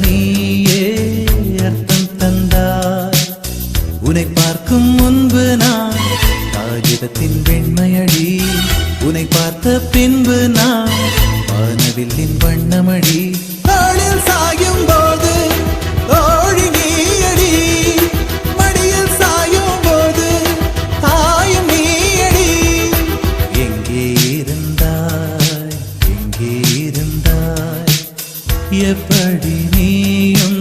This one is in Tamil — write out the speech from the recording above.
நீயே அர்த்தம் தந்தாய். உன்னை பார்க்கும் முன்பு நான் காகிதத்தின் வெண்மையடி, உன்னை பார்த்த பின்பு நான் வானவில்லின் வண்ணமடி. நாளில் சாயும் போது ஓழி நீயடி, மடியில் சாயும் போது தாயும் நீயடி. எங்கே இருந்தாய், எங்கே இருந்தாய், எப்படி நீயும்